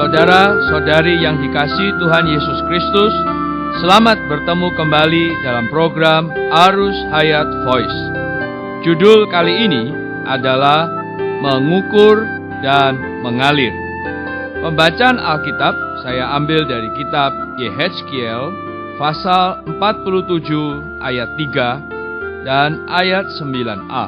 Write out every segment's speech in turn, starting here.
Saudara-saudari yang dikasihi Tuhan Yesus Kristus, selamat bertemu kembali dalam program Arus Hayat Voice. Judul kali ini adalah Mengukur dan Mengalir. Pembacaan Alkitab saya ambil dari kitab Yehezkiel pasal 47 ayat 3 dan ayat 9a.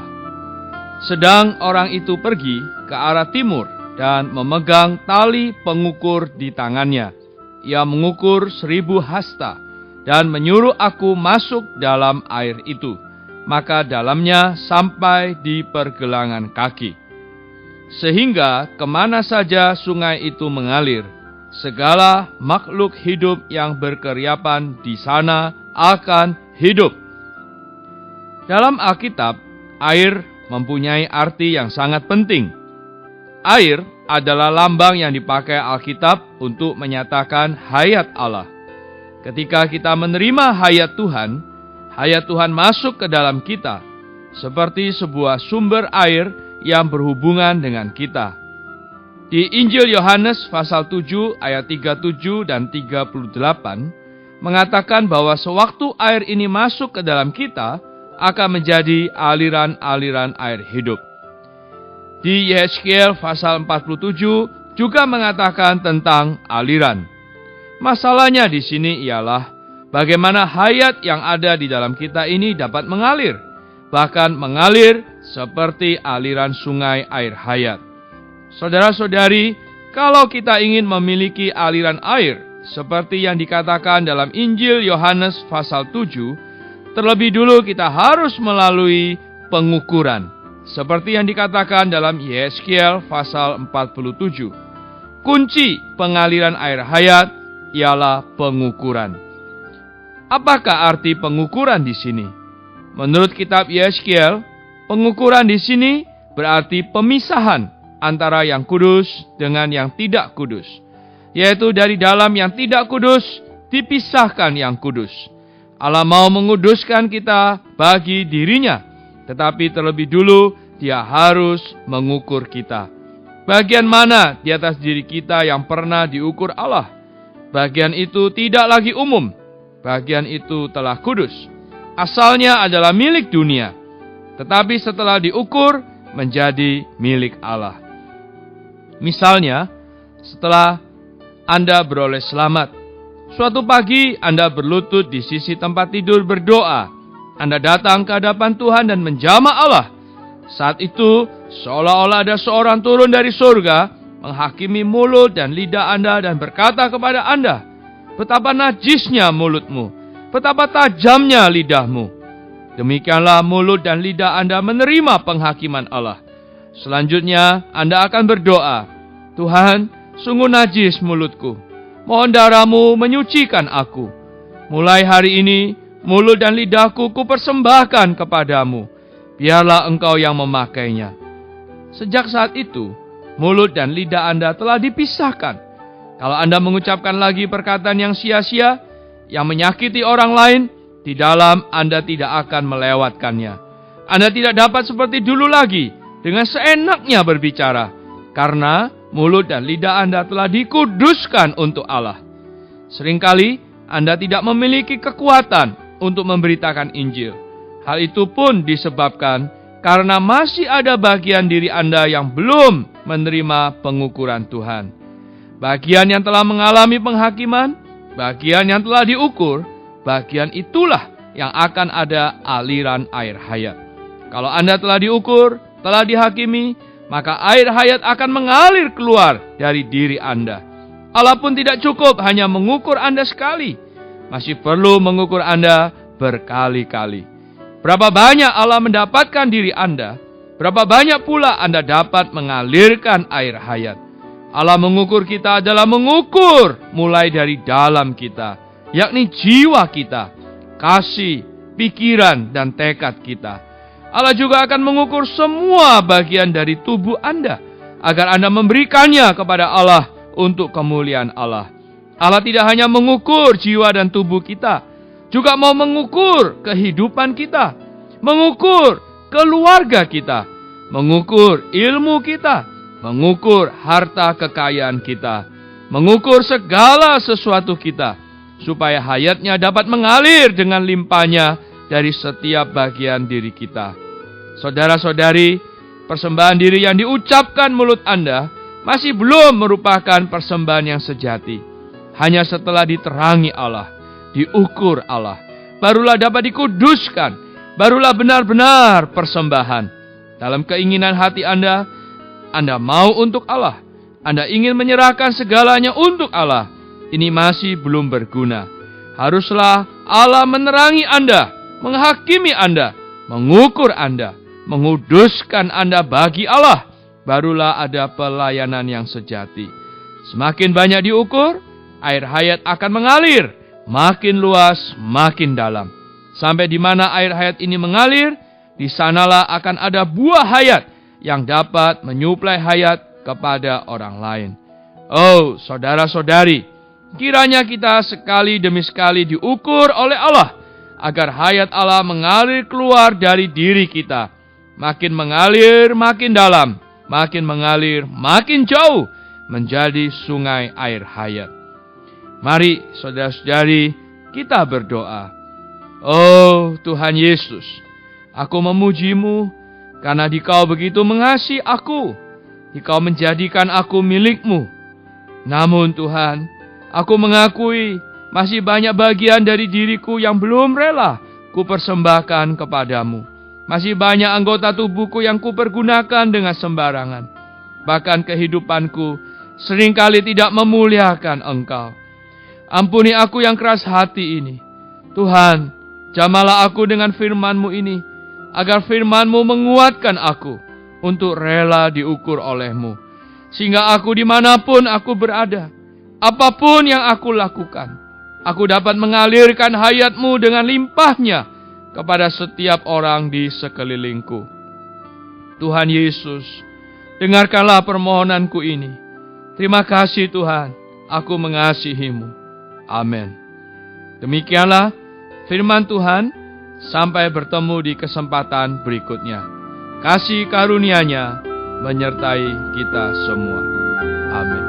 Sedang orang itu pergi ke arah timur dan memegang tali pengukur di tangannya. Ia mengukur 1000 hasta dan menyuruh aku masuk dalam air itu, maka dalamnya sampai di pergelangan kaki. Sehingga kemana saja sungai itu mengalir, segala makhluk hidup yang berkeriapan di sana akan hidup. Dalam Alkitab, air mempunyai arti yang sangat penting. Air adalah lambang yang dipakai Alkitab untuk menyatakan hayat Allah. Ketika kita menerima hayat Tuhan masuk ke dalam kita, seperti sebuah sumber air yang berhubungan dengan kita. Di Injil Yohanes pasal 7 ayat 37 dan 38, mengatakan bahwa sewaktu air ini masuk ke dalam kita, akan menjadi aliran-aliran air hidup. Di Yehezkiel pasal 47 juga mengatakan tentang aliran. Masalahnya di sini ialah bagaimana hayat yang ada di dalam kita ini dapat mengalir, bahkan mengalir seperti aliran sungai air hayat. Saudara-saudari, kalau kita ingin memiliki aliran air seperti yang dikatakan dalam Injil Yohanes pasal 7, terlebih dulu kita harus melalui pengukuran. Seperti yang dikatakan dalam Yehezkiel pasal 47. Kunci pengaliran air hayat ialah pengukuran. Apakah arti pengukuran di sini? Menurut kitab Yehezkiel, pengukuran di sini berarti pemisahan antara yang kudus dengan yang tidak kudus. Yaitu dari dalam yang tidak kudus dipisahkan yang kudus. Allah mau menguduskan kita bagi dirinya. Tetapi terlebih dulu Dia harus mengukur kita. Bagian mana di atas diri kita yang pernah diukur Allah? Bagian itu tidak lagi umum. Bagian itu telah kudus. Asalnya adalah milik dunia. Tetapi setelah diukur menjadi milik Allah. Misalnya, setelah Anda beroleh selamat, suatu pagi Anda berlutut di sisi tempat tidur berdoa. Anda datang ke hadapan Tuhan dan menjamah Allah. Saat itu, seolah-olah ada seorang turun dari surga, menghakimi mulut dan lidah Anda dan berkata kepada Anda, betapa najisnya mulutmu, betapa tajamnya lidahmu. Demikianlah mulut dan lidah Anda menerima penghakiman Allah. Selanjutnya, Anda akan berdoa, Tuhan, sungguh najis mulutku. Mohon darah-Mu menyucikan aku. Mulai hari ini, mulut dan lidahku kupersembahkan kepadamu. Biarlah Engkau yang memakainya. Sejak saat itu, mulut dan lidah Anda telah dipisahkan. Kalau Anda mengucapkan lagi perkataan yang sia-sia, yang menyakiti orang lain, di dalam Anda tidak akan melewatkannya. Anda tidak dapat seperti dulu lagi, dengan seenaknya berbicara. Karena mulut dan lidah Anda telah dikuduskan untuk Allah. Seringkali Anda tidak memiliki kekuatan untuk memberitakan Injil. Hal itu pun disebabkan karena masih ada bagian diri Anda yang belum menerima pengukuran Tuhan. Bagian yang telah mengalami penghakiman, bagian yang telah diukur, bagian itulah yang akan ada aliran air hayat. Kalau Anda telah diukur, telah dihakimi, maka air hayat akan mengalir keluar dari diri Anda. Allah pun tidak cukup hanya mengukur Anda sekali, masih perlu mengukur Anda berkali-kali. Berapa banyak Allah mendapatkan diri Anda, berapa banyak pula Anda dapat mengalirkan air hayat. Allah mengukur kita adalah mengukur mulai dari dalam kita, yakni jiwa kita, kasih, pikiran, dan tekad kita. Allah juga akan mengukur semua bagian dari tubuh Anda, agar Anda memberikannya kepada Allah untuk kemuliaan Allah. Allah tidak hanya mengukur jiwa dan tubuh kita, juga mau mengukur kehidupan kita, mengukur keluarga kita, mengukur ilmu kita, mengukur harta kekayaan kita, mengukur segala sesuatu kita, supaya hayatnya dapat mengalir dengan limpahnya dari setiap bagian diri kita. Saudara-saudari, persembahan diri yang diucapkan mulut Anda masih belum merupakan persembahan yang sejati. Hanya setelah diterangi Allah, diukur Allah, barulah dapat dikuduskan, barulah benar-benar persembahan. Dalam keinginan hati Anda mau untuk Allah, Anda ingin menyerahkan segalanya untuk Allah, ini masih belum berguna. Haruslah Allah menerangi Anda, menghakimi Anda, mengukur Anda, menguduskan Anda bagi Allah, barulah ada pelayanan yang sejati. Semakin banyak diukur, air hayat akan mengalir, makin luas, makin dalam. Sampai di mana air hayat ini mengalir, di sanalah akan ada buah hayat yang dapat menyuplai hayat kepada orang lain. Oh, saudara-saudari, kiranya kita sekali demi sekali diukur oleh Allah, agar hayat Allah mengalir keluar dari diri kita. Makin mengalir, makin dalam. Makin mengalir, makin jauh, menjadi sungai air hayat. Mari saudara-saudari, kita berdoa. Oh Tuhan Yesus, aku memuji-Mu, karena Dikau begitu mengasihi aku. Dikau menjadikan aku milik-Mu. Namun Tuhan, aku mengakui masih banyak bagian dari diriku yang belum rela kupersembahkan kepadamu. Masih banyak anggota tubuhku yang kupergunakan dengan sembarangan. Bahkan kehidupanku seringkali tidak memuliakan Engkau. Ampuni aku yang keras hati ini. Tuhan, jamalah aku dengan firman-Mu ini, agar firman-Mu menguatkan aku untuk rela diukur oleh-Mu. Sehingga aku dimanapun aku berada, apapun yang aku lakukan, aku dapat mengalirkan hayat-Mu dengan limpahnya kepada setiap orang di sekelilingku. Tuhan Yesus, dengarkanlah permohonanku ini. Terima kasih Tuhan, aku mengasihi-Mu. Amin. Demikianlah firman Tuhan, sampai bertemu di kesempatan berikutnya. Kasih karunia-Nya menyertai kita semua. Amin.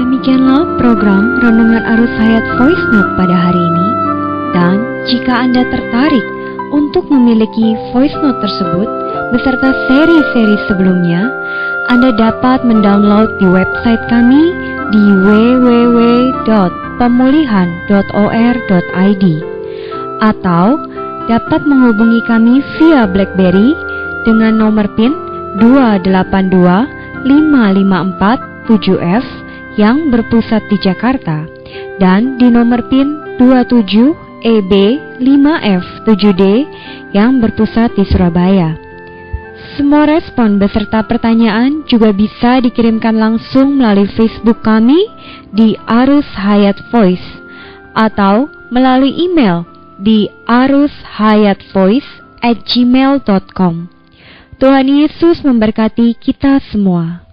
Demikianlah program Renungan Arus Hayat Voice Note pada hari ini. Dan jika Anda tertarik untuk memiliki voice note tersebut beserta seri-seri sebelumnya, Anda dapat mendownload di website kami di www.pemulihan.or.id atau dapat menghubungi kami via BlackBerry dengan nomor PIN 282554-7F yang berpusat di Jakarta dan di nomor PIN 27EB5F7D yang berpusat di Surabaya. Semua respon beserta pertanyaan juga bisa dikirimkan langsung melalui Facebook kami di Arus Hayat Voice atau melalui email di arushayatvoice@gmail.com. Tuhan Yesus memberkati kita semua.